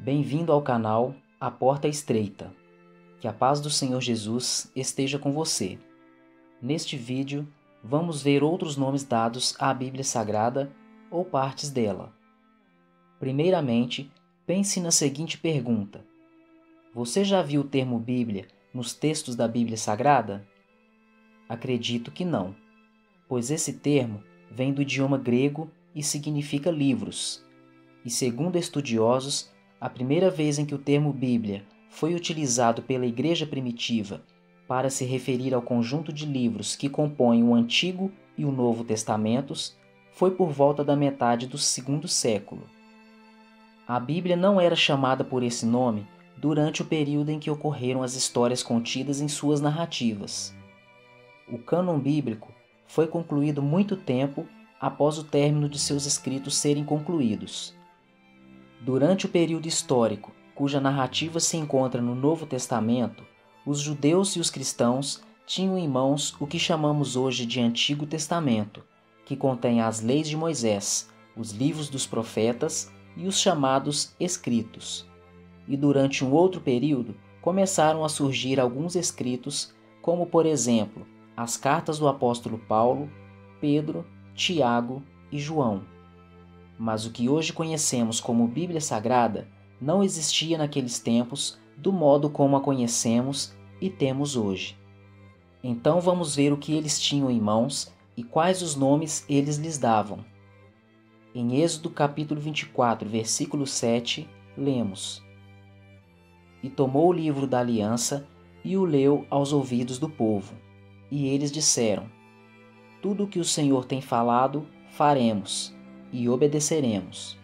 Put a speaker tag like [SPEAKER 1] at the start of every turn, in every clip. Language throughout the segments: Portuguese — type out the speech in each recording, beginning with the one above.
[SPEAKER 1] Bem-vindo ao canal A Porta Estreita. Que a paz do Senhor Jesus esteja com você. Neste vídeo, vamos ver outros nomes dados à Bíblia Sagrada ou partes dela. Primeiramente, pense na seguinte pergunta: você já viu o termo Bíblia nos textos da Bíblia Sagrada? Acredito que não, pois esse termo vem do idioma grego e significa livros. E segundo estudiosos, a primeira vez em que o termo Bíblia foi utilizado pela Igreja primitiva para se referir ao conjunto de livros que compõem o Antigo e o Novo Testamentos foi por volta da metade do segundo século. A Bíblia não era chamada por esse nome durante o período em que ocorreram as histórias contidas em suas narrativas. O cânon bíblico foi concluído muito tempo após o término de seus escritos serem concluídos. Durante o período histórico, cuja narrativa se encontra no Novo Testamento, os judeus e os cristãos tinham em mãos o que chamamos hoje de Antigo Testamento, que contém as leis de Moisés, os livros dos profetas e os chamados Escritos. E durante um outro período, começaram a surgir alguns escritos, como por exemplo, as cartas do apóstolo Paulo, Pedro, Tiago e João. Mas o que hoje conhecemos como Bíblia Sagrada não existia naqueles tempos do modo como a conhecemos e temos hoje. Então vamos ver o que eles tinham em mãos e quais os nomes eles lhes davam. Em Êxodo capítulo 24, versículo 7, lemos: E tomou o livro da aliança e o leu aos ouvidos do povo. E eles disseram: Tudo o que o Senhor tem falado, faremos e obedeceremos.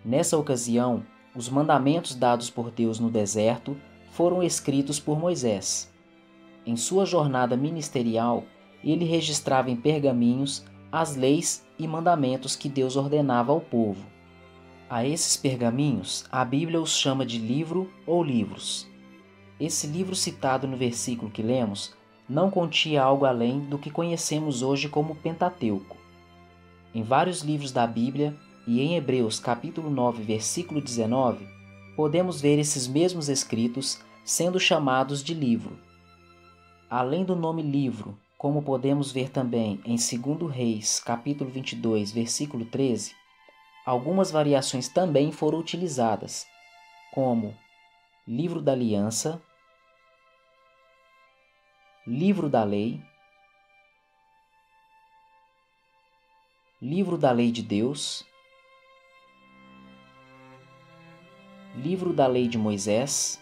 [SPEAKER 1] Nessa ocasião, os mandamentos dados por Deus no deserto foram escritos por Moisés. Em sua jornada ministerial, ele registrava em pergaminhos as leis e mandamentos que Deus ordenava ao povo. A esses pergaminhos, a Bíblia os chama de livro ou livros. Esse livro citado no versículo que lemos não continha algo além do que conhecemos hoje como Pentateuco. Em vários livros da Bíblia e em Hebreus capítulo 9, versículo 19, podemos ver esses mesmos escritos sendo chamados de livro. Além do nome livro, como podemos ver também em 2 Reis capítulo 22, versículo 13, algumas variações também foram utilizadas, como livro da aliança, livro da lei, livro da lei de Deus, livro da lei de Moisés,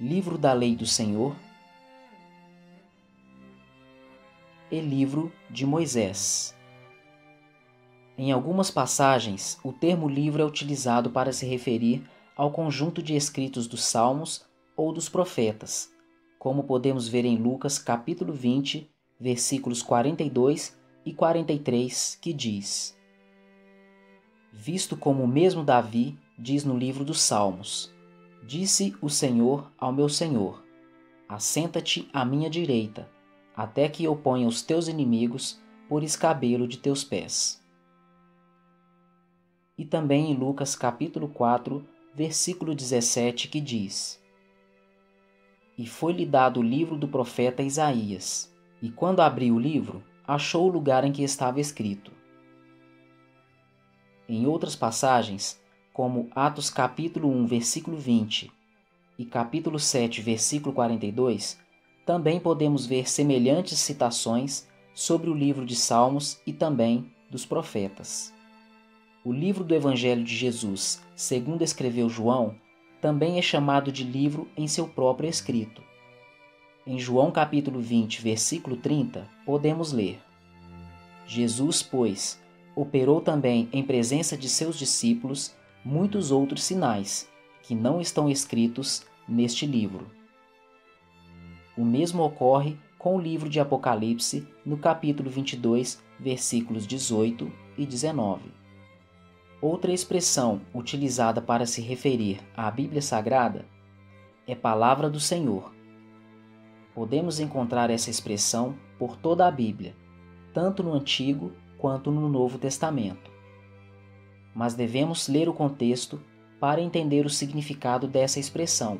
[SPEAKER 1] livro da lei do Senhor e livro de Moisés. Em algumas passagens, o termo livro é utilizado para se referir ao conjunto de escritos dos Salmos ou dos profetas, como podemos ver em Lucas capítulo 20, versículos 42 e 43, que diz: Visto como o mesmo Davi diz no livro dos Salmos: Disse o Senhor ao meu Senhor: Assenta-te à minha direita, até que eu ponha os teus inimigos por escabelo de teus pés. E também em Lucas capítulo 4, versículo 17, que diz: E foi-lhe dado o livro do profeta Isaías, e quando abriu o livro, achou o lugar em que estava escrito. Em outras passagens, como Atos capítulo 1, versículo 20 e capítulo 7, versículo 42, também podemos ver semelhantes citações sobre o livro de Salmos e também dos profetas. O livro do Evangelho de Jesus, segundo escreveu João, também é chamado de livro em seu próprio escrito. Em João capítulo 20, versículo 30, podemos ler: Jesus, pois, operou também em presença de seus discípulos muitos outros sinais, que não estão escritos neste livro. O mesmo ocorre com o livro de Apocalipse, no capítulo 22, versículos 18 e 19. Outra expressão utilizada para se referir à Bíblia Sagrada é Palavra do Senhor. Podemos encontrar essa expressão por toda a Bíblia, tanto no Antigo quanto no Novo Testamento. mas devemos ler o contexto para entender o significado dessa expressão,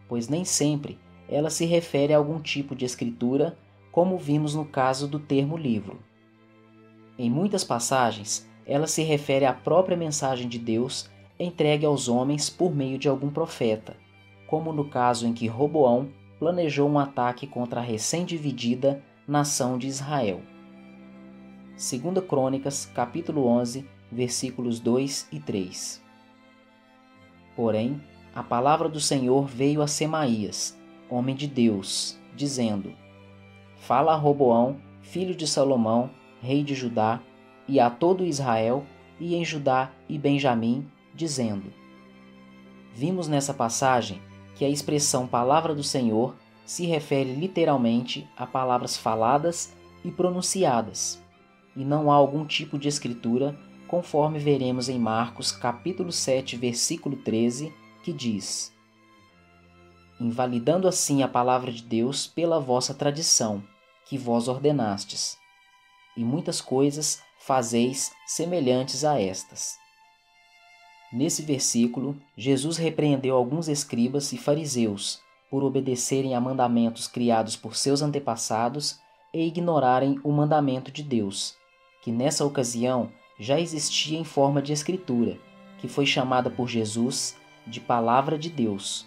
[SPEAKER 1] pois nem sempre ela se refere a algum tipo de escritura, como vimos no caso do termo livro. Em muitas passagens, ela se refere à própria mensagem de Deus entregue aos homens por meio de algum profeta, como no caso em que Roboão planejou um ataque contra a recém-dividida nação de Israel. 2 Crônicas, capítulo 11, versículos 2 e 3. Porém, a palavra do Senhor veio a Semaías, homem de Deus, dizendo: Fala a Roboão, filho de Salomão, rei de Judá, e a todo Israel, e em Judá e Benjamim, dizendo. Vimos nessa passagem que a expressão palavra do Senhor se refere literalmente a palavras faladas e pronunciadas, e não há algum tipo de escritura, conforme veremos em Marcos capítulo 7, versículo 13, que diz: Invalidando assim a palavra de Deus pela vossa tradição, que vós ordenastes, e muitas coisas fazeis semelhantes a estas. Nesse versículo, Jesus repreendeu alguns escribas e fariseus por obedecerem a mandamentos criados por seus antepassados e ignorarem o mandamento de Deus, que nessa ocasião já existia em forma de escritura, que foi chamada por Jesus de Palavra de Deus,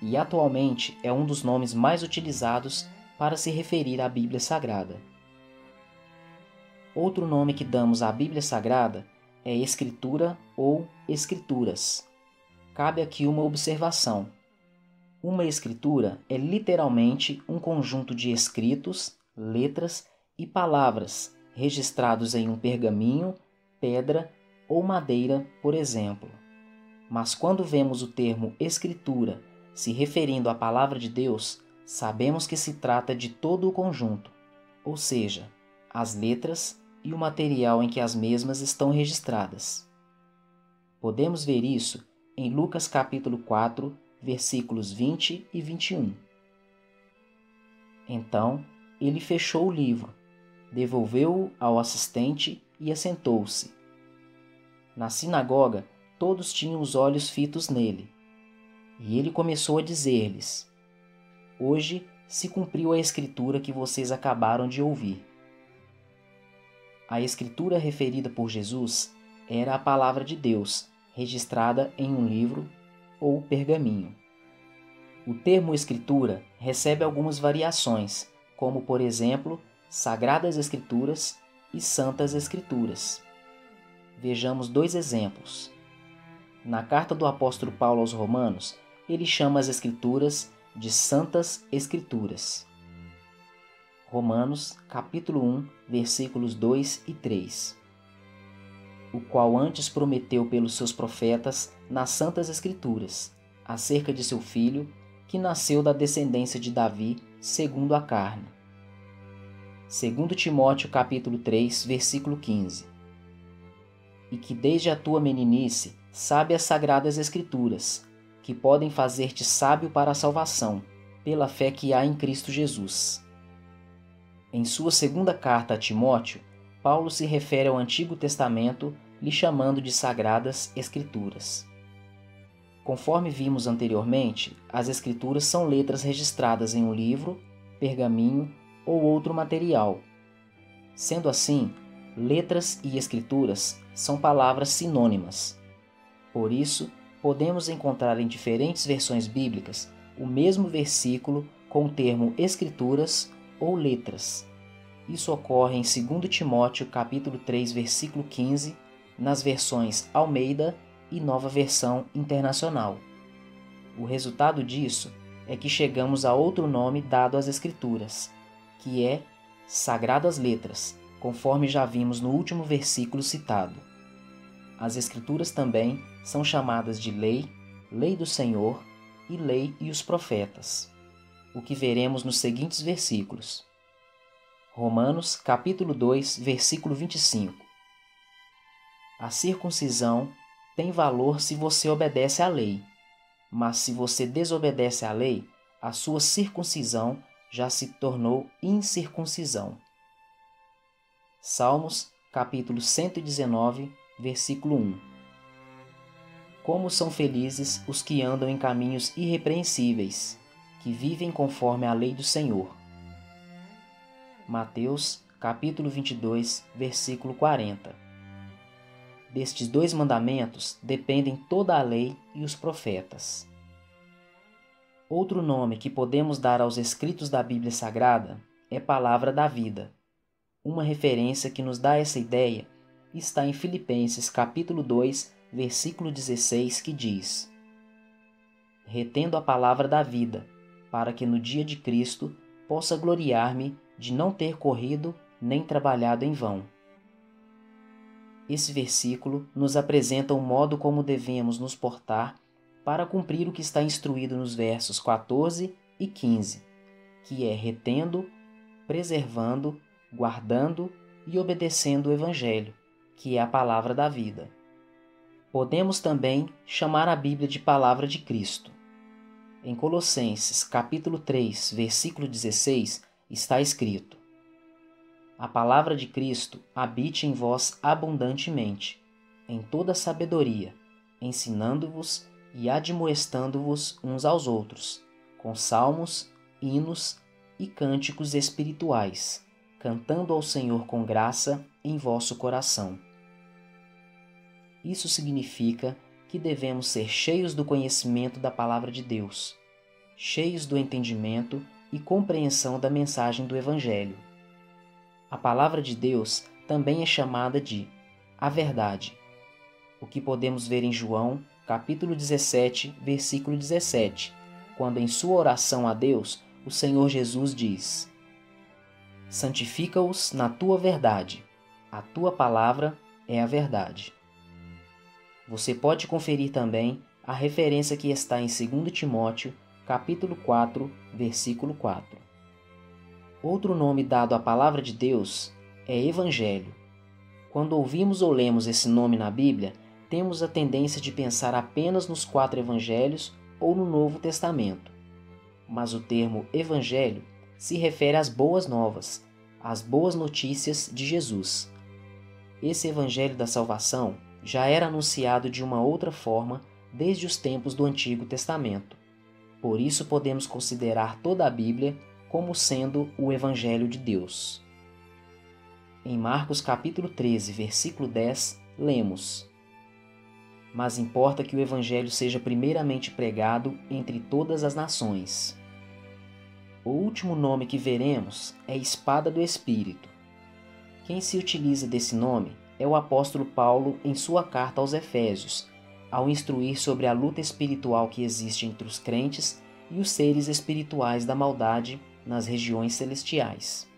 [SPEAKER 1] e atualmente é um dos nomes mais utilizados para se referir à Bíblia Sagrada. Outro nome que damos à Bíblia Sagrada é Escritura ou Escrituras. Cabe aqui uma observação. Uma escritura é literalmente um conjunto de escritos, letras e palavras registrados em um pergaminho, pedra ou madeira, por exemplo. Mas quando vemos o termo Escritura se referindo à Palavra de Deus, sabemos que se trata de todo o conjunto, ou seja, as letras e o material em que as mesmas estão registradas. Podemos ver isso em Lucas capítulo 4, versículos 20 e 21. Então, ele fechou o livro, devolveu-o ao assistente e assentou-se. Na sinagoga, todos tinham os olhos fitos nele. E ele começou a dizer-lhes: Hoje se cumpriu a escritura que vocês acabaram de ouvir. A escritura referida por Jesus era a palavra de Deus, registrada em um livro ou pergaminho. O termo escritura recebe algumas variações, como por exemplo, Sagradas Escrituras e Santas Escrituras. Vejamos dois exemplos. Na carta do apóstolo Paulo aos Romanos, ele chama as Escrituras de Santas Escrituras. Romanos, capítulo 1, versículos 2 e 3. O qual antes prometeu pelos seus profetas nas Santas Escrituras, acerca de seu filho, que nasceu da descendência de Davi, segundo a carne. 2 Timóteo, capítulo 3, versículo 15. E que desde a tua meninice sabe as sagradas Escrituras, que podem fazer-te sábio para a salvação, pela fé que há em Cristo Jesus. Em sua segunda carta a Timóteo, Paulo se refere ao Antigo Testamento, lhe chamando de Sagradas Escrituras. Conforme vimos anteriormente, as Escrituras são letras registradas em um livro, pergaminho ou outro material. Sendo assim, letras e escrituras são palavras sinônimas. Por isso, podemos encontrar em diferentes versões bíblicas o mesmo versículo com o termo escrituras ou letras. Isso ocorre em 2 Timóteo capítulo 3, versículo 15, nas versões Almeida e Nova Versão Internacional. O resultado disso é que chegamos a outro nome dado às Escrituras, que é Sagradas Letras, conforme já vimos no último versículo citado. As Escrituras também são chamadas de Lei, Lei do Senhor e Lei e os Profetas, o que veremos nos seguintes versículos. Romanos, capítulo 2, versículo 25. A circuncisão tem valor se você obedece à lei, mas se você desobedece à lei, a sua circuncisão já se tornou incircuncisão. Salmos, capítulo 119, versículo 1. Como são felizes os que andam em caminhos irrepreensíveis, que vivem conforme a lei do Senhor. Mateus, capítulo 22, versículo 40. Destes 2 mandamentos dependem toda a lei e os profetas. Outro nome que podemos dar aos escritos da Bíblia Sagrada é Palavra da Vida. Uma referência que nos dá essa ideia está em Filipenses capítulo 2, versículo 16, que diz: retendo a palavra da vida, para que no dia de Cristo possa gloriar-me de não ter corrido nem trabalhado em vão. Esse versículo nos apresenta o modo como devemos nos portar para cumprir o que está instruído nos versos 14 e 15, que é retendo, preservando, guardando e obedecendo o Evangelho, que é a palavra da vida. Podemos também chamar a Bíblia de Palavra de Cristo. Em Colossenses, capítulo 3, versículo 16, está escrito: a palavra de Cristo habite em vós abundantemente, em toda sabedoria, ensinando-vos e admoestando-vos uns aos outros, com salmos, hinos e cânticos espirituais, cantando ao Senhor com graça em vosso coração. Isso significa que devemos ser cheios do conhecimento da palavra de Deus, cheios do entendimento e compreensão da mensagem do Evangelho. A palavra de Deus também é chamada de a verdade, o que podemos ver em João, capítulo 17, versículo 17, quando em sua oração a Deus, o Senhor Jesus diz: santifica-os na tua verdade, a tua palavra é a verdade. Você pode conferir também a referência que está em 2 Timóteo, capítulo 4, versículo 4. Outro nome dado à palavra de Deus é Evangelho. Quando ouvimos ou lemos esse nome na Bíblia, temos a tendência de pensar apenas nos 4 evangelhos ou no Novo Testamento. Mas o termo Evangelho se refere às boas novas, às boas notícias de Jesus. Esse Evangelho da salvação já era anunciado de uma outra forma desde os tempos do Antigo Testamento. Por isso podemos considerar toda a Bíblia como sendo o Evangelho de Deus. Em Marcos capítulo 13, versículo 10, lemos: mas importa que o Evangelho seja primeiramente pregado entre todas as nações. O último nome que veremos é Espada do Espírito. Quem se utiliza desse nome é o apóstolo Paulo em sua carta aos Efésios, ao instruir sobre a luta espiritual que existe entre os crentes e os seres espirituais da maldade nas regiões celestiais.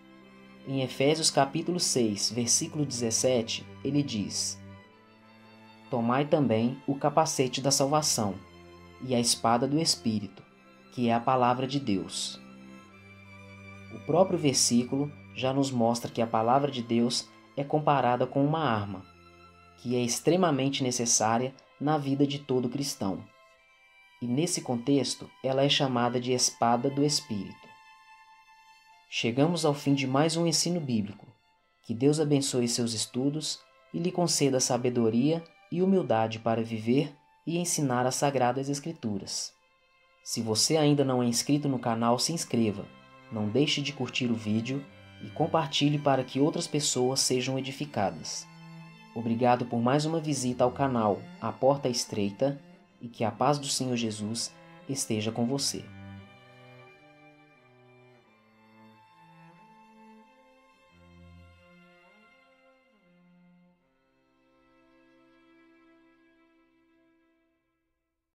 [SPEAKER 1] Em Efésios capítulo 6, versículo 17, ele diz: tomai também o capacete da salvação e a espada do Espírito, que é a palavra de Deus. O próprio versículo já nos mostra que a palavra de Deus é comparada com uma arma, que é extremamente necessária na vida de todo cristão. E nesse contexto, ela é chamada de espada do Espírito. Chegamos ao fim de mais um ensino bíblico. Que Deus abençoe seus estudos e lhe conceda sabedoria e humildade para viver e ensinar as Sagradas Escrituras. Se você ainda não é inscrito no canal, se inscreva, não deixe de curtir o vídeo e compartilhe para que outras pessoas sejam edificadas. Obrigado por mais uma visita ao canal A Porta Estreita e que a paz do Senhor Jesus esteja com você.